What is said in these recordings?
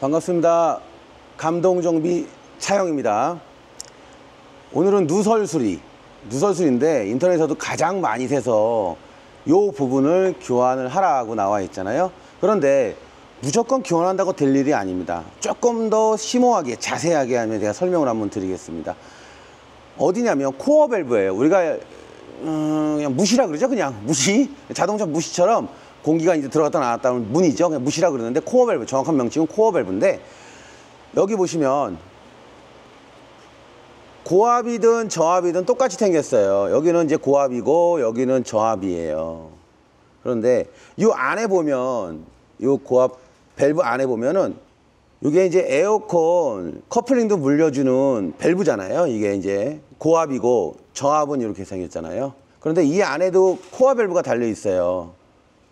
반갑습니다. 감동정비 차영입니다. 오늘은 누설술인데 인터넷에서도 가장 많이 새서 이 부분을 교환을 하라고 나와 있잖아요. 그런데 무조건 교환한다고 될 일이 아닙니다. 조금 더 심오하게 자세하게 하면 제가 설명을 한번 드리겠습니다. 어디냐면 코어 밸브예요. 우리가 그냥 무시라 그러죠. 그냥 무시, 자동차 무시처럼 공기가 이제 들어갔다 나왔다 하면 문이죠. 그냥 무시라 그러는데 코어 밸브, 정확한 명칭은 코어 밸브인데, 여기 보시면 고압이든 저압이든 똑같이 생겼어요. 여기는 이제 고압이고 여기는 저압이에요. 그런데 이 안에 보면, 이 고압 밸브 안에 보면은 이게 이제 에어컨 커플링도 물려주는 밸브잖아요. 이게 이제 고압이고 저압은 이렇게 생겼잖아요. 그런데 이 안에도 코어 밸브가 달려 있어요.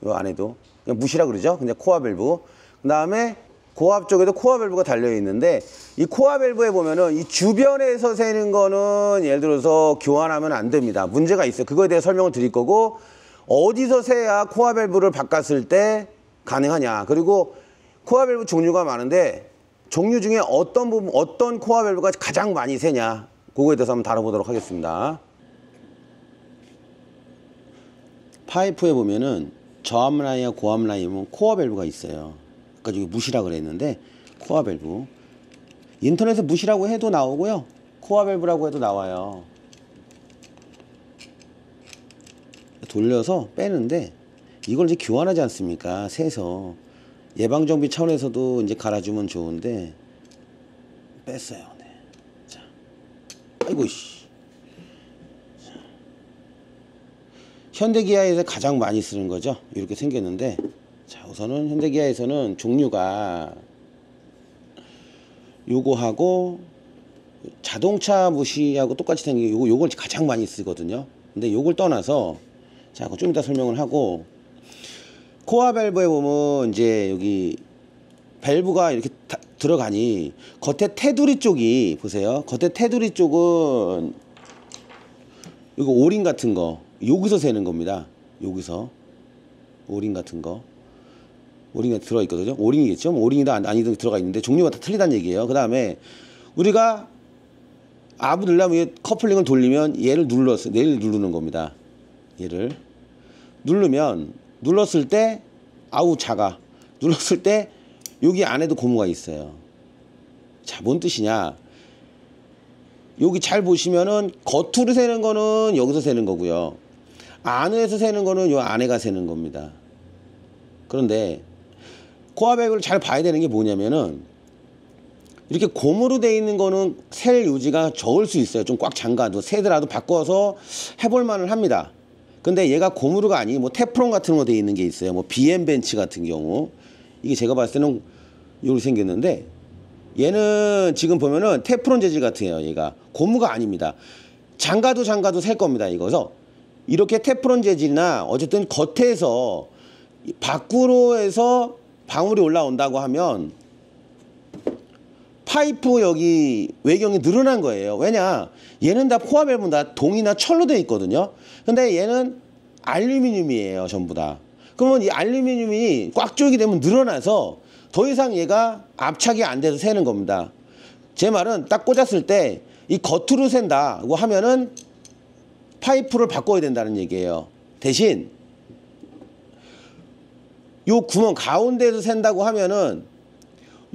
이 안에도 그냥 무시라 그러죠. 그냥 코어 밸브. 그 다음에 고압 쪽에도 코어 밸브가 달려 있는데, 이 코어 밸브에 보면은 이 주변에서 새는 거는 예를 들어서 교환하면 안 됩니다. 문제가 있어요. 그거에 대해 설명을 드릴 거고, 어디서 새야 코어 밸브를 바꿨을 때 가능하냐, 그리고 코어 밸브 종류가 많은데 종류 중에 어떤 부분, 어떤 코어 밸브가 가장 많이 새냐, 그거에 대해서 한번 다뤄보도록 하겠습니다. 파이프에 보면은 저압 라인과 고압 라인은 코어 밸브가 있어요. 아까 저기 무시라 그랬는데 코어 밸브, 인터넷에 무시라고 해도 나오고요, 코어 밸브라고 해도 나와요. 돌려서 빼는데 이걸 이제 교환하지 않습니까? 새서 예방정비 차원에서도 이제 갈아주면 좋은데 뺐어요. 네. 자, 아이고 씨. 현대기아에서 가장 많이 쓰는 거죠. 이렇게 생겼는데, 자, 우선은 현대기아에서는 종류가 요거하고 자동차 무시하고 똑같이 생긴 요걸 가장 많이 쓰거든요. 근데 요걸 떠나서, 자, 좀 이따 설명을 하고, 코어 밸브에 보면 이제 여기 밸브가 이렇게 들어가니 겉에 테두리 쪽이, 보세요. 겉에 테두리 쪽은 이거 오링 같은 거 여기서 새는 겁니다. 여기서 오링 같은 거, 오링이 들어있거든요. 오링이겠죠. 오링이든 아니든 들어가 있는데 종류가 다 틀리다는 얘기예요. 그 다음에 우리가 압을 넣으려면 커플링을 돌리면 얘를 누르는 겁니다. 얘를 눌렀을 때, 아우 작아, 눌렀을 때 여기 안에도 고무가 있어요. 자, 뭔 뜻이냐, 여기 잘 보시면은 겉으로 새는 거는 여기서 새는 거고요, 안에서 새는 거는 요 안에가 새는 겁니다. 그런데 코어 밸브를 잘 봐야 되는 게 뭐냐면은, 이렇게 고무로 돼 있는 거는 셀 유지가 적을 수 있어요. 좀 꽉 잠가도 새더라도 바꿔서 해볼 만은 합니다. 근데 얘가 고무로가 아니 뭐 테프론 같은 거 돼 있는 게 있어요. 뭐 BM 벤치 같은 경우, 이게 제가 봤을 때는 이렇게 생겼는데, 얘는 지금 보면은 테프론 재질 같아요. 얘가 고무가 아닙니다. 장가도 셀 겁니다. 이거서 이렇게 테프론 재질이나 어쨌든 겉에서 밖으로 해서 방울이 올라온다고 하면 파이프 여기 외경이 늘어난 거예요. 왜냐, 얘는 다 코어 밸브는 다 동이나 철로 되어 있거든요. 근데 얘는 알루미늄이에요, 전부 다. 그러면 이 알루미늄이 꽉 조이게 되면 늘어나서 더 이상 얘가 압착이 안 돼서 새는 겁니다. 제 말은 딱 꽂았을 때 이 겉으로 샌다고 하면은 파이프를 바꿔야 된다는 얘기예요. 대신 요 구멍 가운데에서 샌다고 하면은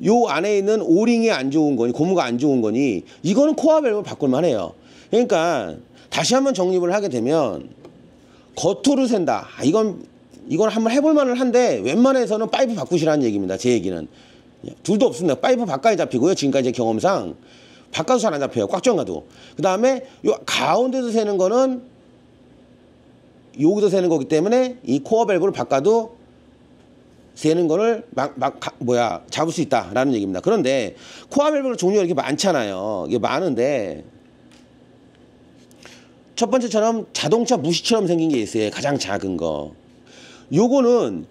요 안에 있는 오링이 안 좋은 거니, 고무가 안 좋은 거니, 이거는 코어 밸브를 바꿀만 해요. 그러니까 다시 한번 정립을 하게 되면, 겉으로 샌다, 이건 한번 해볼 만은 한데 웬만해서는 파이프 바꾸시라는 얘기입니다. 제 얘기는 둘도 없습니다. 파이프 바꿔야 잡히고요. 지금까지 경험상 바꿔도 잘 안 잡혀요. 꽉 정가도. 그 다음에 요 가운데서 새는 거는 여기서 새는 거기 때문에 이 코어 밸브를 바꿔도 새는 거를 잡을 수 있다라는 얘기입니다. 그런데 코어 밸브는 종류가 이렇게 많잖아요. 이게 많은데, 첫 번째처럼 자동차 무시처럼 생긴 게 있어요. 가장 작은 거. 요거는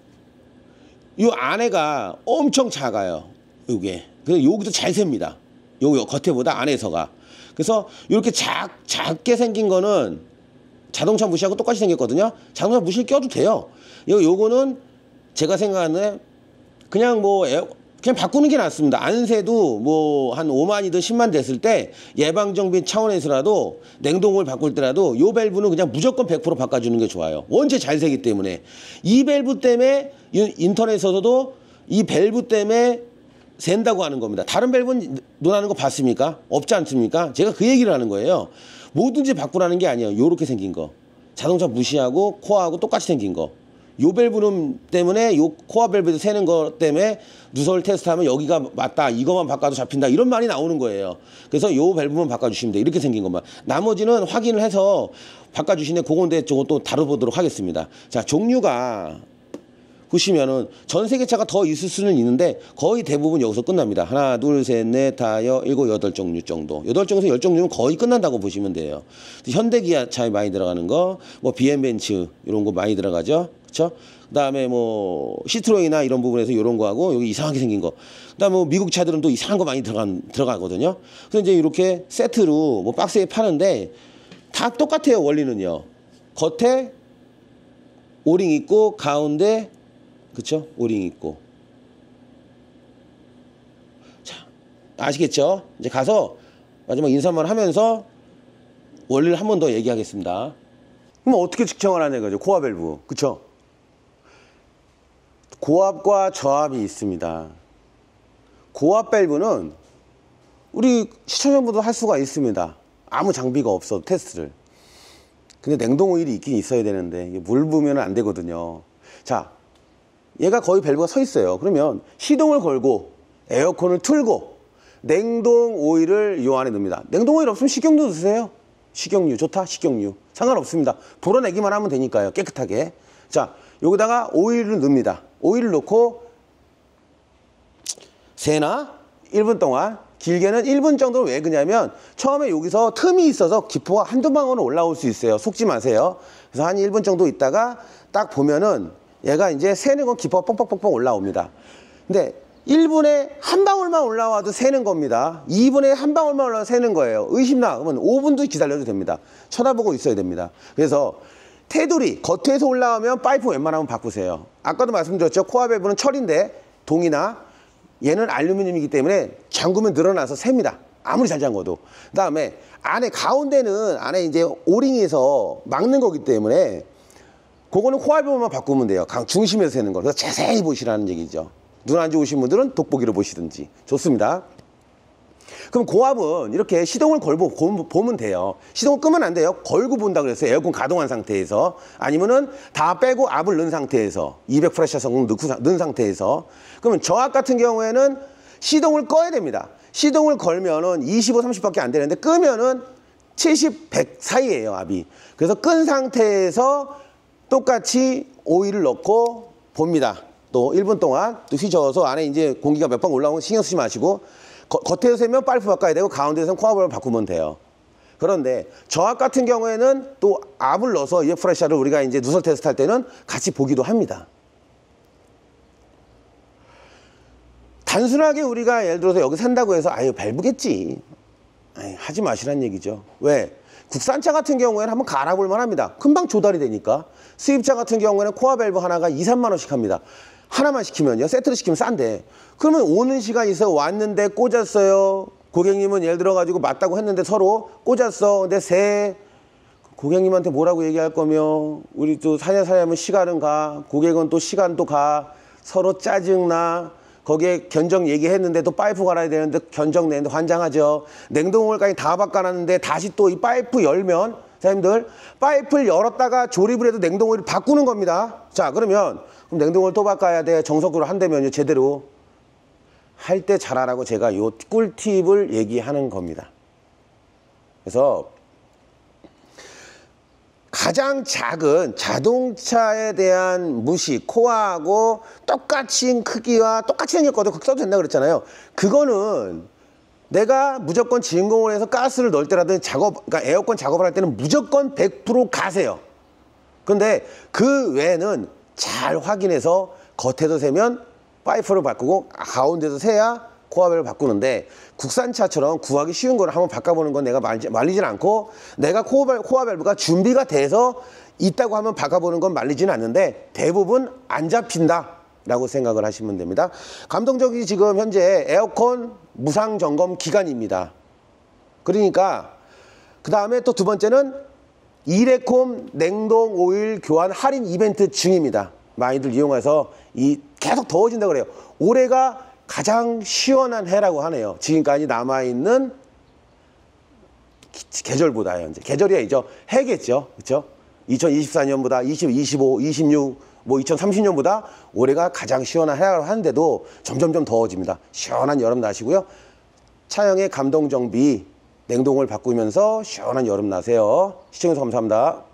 요 안에가 엄청 작아요. 요게. 그래서 여기도 잘 셉니다. 요 겉에보다 안에서가. 그래서 이렇게 작게 생긴 거는 자동차 무시하고 똑같이 생겼거든요. 자동차 무시를 껴도 돼요. 요거는 제가 생각하는 그냥 뭐 그냥 바꾸는 게 낫습니다. 안새도 뭐 한 5만이든 10만 됐을 때 예방정비 차원에서라도 냉동을 바꿀 때라도 요 밸브는 그냥 무조건 100% 바꿔주는 게 좋아요. 원체 잘 새기 때문에. 이 밸브 때문에 인터넷에서도 이 밸브 때문에 샌다고 하는 겁니다. 다른 밸브는 논하는 거 봤습니까? 없지 않습니까? 제가 그 얘기를 하는 거예요. 뭐든지 바꾸라는 게 아니에요. 요렇게 생긴 거. 자동차 무시하고 코어하고 똑같이 생긴 거. 요 밸브는 때문에 요 코어 밸브에서 새는 거 때문에 누설 테스트하면 여기가 맞다. 이것만 바꿔도 잡힌다. 이런 말이 나오는 거예요. 그래서 요 밸브만 바꿔주시면 돼. 이렇게 생긴 것만. 나머지는 확인을 해서 바꿔주시는데 그건 저거 또 다뤄보도록 하겠습니다. 자, 종류가 보시면은 전 세계 차가 더 있을 수는 있는데 거의 대부분 여기서 끝납니다. 하나, 둘, 셋, 넷, 다, 일곱, 여덟 종류 정도. 8종에서 10종류면 거의 끝난다고 보시면 돼요. 현대기아 차에 많이 들어가는 거, 뭐 BM벤츠 이런 거 많이 들어가죠. 그렇죠? 그다음에 뭐 시트로이나 이런 부분에서 이런 거하고 여기 이상하게 생긴 거. 그다음에 뭐 미국 차들은 또 이상한 거 많이 들어가거든요. 그래서 이제 이렇게 세트로 뭐 박스에 파는데 다 똑같아요. 원리는요. 겉에 오링 있고 가운데 그쵸? 오링 있고. 자, 아시겠죠? 이제 가서 마지막 인사만 하면서 원리를 한 번 더 얘기하겠습니다. 그럼 어떻게 측정을 하냐 이거죠? 고압 밸브. 그쵸? 고압과 저압이 있습니다. 고압 밸브는 우리 시청자분도 할 수가 있습니다. 아무 장비가 없어도 테스트를. 근데 냉동 오일이 있긴 있어야 되는데 이게 물 부으면 안 되거든요. 자, 얘가 거의 밸브가 서 있어요. 그러면 시동을 걸고 에어컨을 틀고 냉동 오일을 요 안에 넣습니다. 냉동 오일 없으면 식용유 드세요. 식용유 좋다. 식용유 상관없습니다. 불어내기만 하면 되니까요. 깨끗하게. 자, 여기다가 오일을 넣습니다. 오일을 넣고 새나 1분 동안, 길게는 1분 정도는 왜 그냐면 처음에 여기서 틈이 있어서 기포가 한두 방울은 올라올 수 있어요. 속지 마세요. 그래서 한 1분 정도 있다가 딱 보면은 얘가 이제 새는 건 기포가 뻥뻥뻥뻥 올라옵니다. 근데 1분에 한 방울만 올라와도 새는 겁니다. 2분에 한 방울만 올라와도 새는 거예요. 의심나 그러면 5분도 기다려도 됩니다. 쳐다보고 있어야 됩니다. 그래서 테두리 겉에서 올라오면 파이프 웬만하면 바꾸세요. 아까도 말씀드렸죠. 코어 밸브는 철인데 동이나 얘는 알루미늄이기 때문에 잠그면 늘어나서 셉니다. 아무리 잘 잠궈도. 그 다음에 안에 가운데는 안에 이제 오링에서 막는 거기 때문에 그거는 코어 밸브만 바꾸면 돼요. 중심에서 새는 거. 그래서 자세히 보시라는 얘기죠. 눈 안 좋으신 분들은 돋보기로 보시든지. 좋습니다. 그럼 고압은 이렇게 시동을 걸고 보면 돼요. 시동을 끄면 안 돼요. 걸고 본다 그랬어요. 에어컨 가동한 상태에서. 아니면은 다 빼고 압을 넣은 상태에서 200 프레셔 성능 넣은 상태에서. 그러면 저압 같은 경우에는 시동을 꺼야 됩니다. 시동을 걸면은 25, 30밖에 안 되는데 끄면은 70, 100 사이에요, 압이. 그래서 끈 상태에서 똑같이 오일을 넣고 봅니다. 또 1분 동안 또 휘저어서 안에 이제 공기가 몇 방 올라오는 거 신경 쓰지 마시고 겉에서 세면 파이프 바꿔야 되고 가운데서는 코어를 바꾸면 돼요. 그런데 저압 같은 경우에는 또 압을 넣어서 이어 프레셔를 우리가 이제 누설 테스트 할 때는 같이 보기도 합니다. 단순하게 우리가 예를 들어서 여기 산다고 해서 아유 밸브겠지. 아유, 하지 마시란 얘기죠. 왜? 국산차 같은 경우에는 한번 갈아볼만 합니다. 금방 조달이 되니까. 수입차 같은 경우에는 코어 밸브 하나가 2, 3만 원씩 합니다. 하나만 시키면요. 세트를 시키면 싼데. 그러면 오는 시간이 있어요. 왔는데 꽂았어요. 고객님은 예를 들어가지고 맞다고 했는데 서로 꽂았어. 근데 고객님한테 뭐라고 얘기할 거며 우리 또 사냐사냐면 시간은 가. 고객은 또 시간도 가. 서로 짜증나. 거기에 견적 얘기했는데 또 파이프 갈아야 되는데 견적 내는데 환장하죠. 냉동물까지 다 바꿔놨는데 다시 또 이 파이프 열면 사장님들 파이프를 열었다가 조립을 해도 냉동오일을 바꾸는 겁니다. 자 그럼 냉동오일 또 바꿔야 돼. 정석으로 한다면요. 제대로 할 때 잘하라고 제가 요 꿀팁을 얘기하는 겁니다. 그래서 가장 작은 자동차에 대한 무시, 코어하고 똑같이 크기와 똑같이 생겼거든. 그렇게 써도 된다 그랬잖아요. 그거는 내가 무조건 진공을 해서 가스를 넣을 때라든지 그러니까 에어컨 작업을 할 때는 무조건 100% 가세요. 근데 그 외에는 잘 확인해서 겉에서 세면 파이프를 바꾸고 가운데서 세야 코어밸브를 바꾸는데 국산차처럼 구하기 쉬운 거를 한번 바꿔보는 건 내가 말리진 않고 내가 코어밸브가 준비가 돼서 있다고 하면 바꿔보는 건 말리지는 않는데 대부분 안 잡힌다. 라고 생각을 하시면 됩니다. 감동적이 지금 현재 에어컨 무상 점검 기간입니다. 그러니까 그 다음에 또 두 번째는 이레콤 냉동 오일 교환 할인 이벤트 중입니다. 많이들 이용해서 계속 더워진다고 그래요. 올해가 가장 시원한 해라고 하네요. 지금까지 남아있는 계절보다요. 이제 계절이 아니죠. 해겠죠. 그렇죠? 2024년보다 25, 26, 뭐 2030년보다 올해가 가장 시원한 해라고 하는데도 점점점 더워집니다. 시원한 여름 나시고요. 차량의 감동 정비 냉동을 바꾸면서 시원한 여름 나세요. 시청해주셔서 감사합니다.